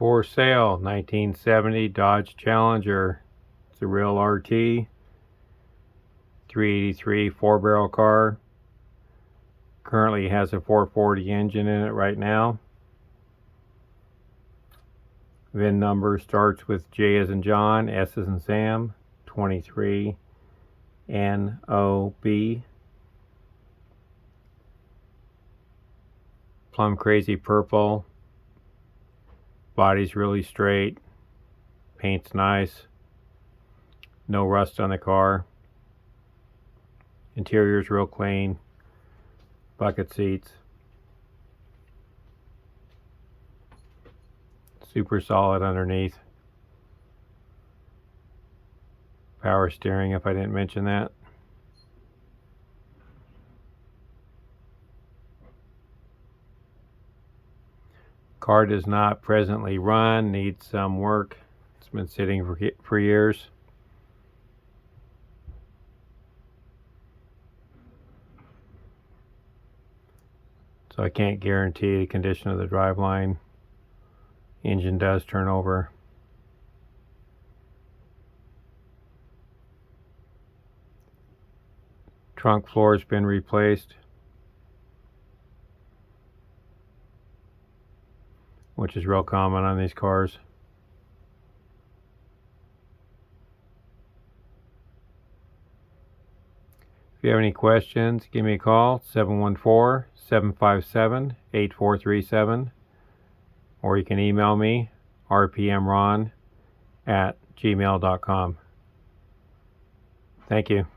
For sale, 1970 Dodge Challenger. It's a real RT, 383 4-barrel car. Currently has a 440 engine in it right now. VIN number starts with J as in John, S as in Sam, 23 NOB. Plum Crazy Purple. Body's really straight. Paint's nice. No rust on the car. Interior's real clean. Bucket seats. Super solid underneath. Power steering, if I didn't mention that. Car does not presently run, needs some work. It's been sitting for years. So I can't guarantee the condition of the driveline. Engine does turn over. Trunk floor has been replaced, which is real common on these cars. If you have any questions, give me a call, 714-757-8437, or you can email me, rpmron@gmail.com. Thank you.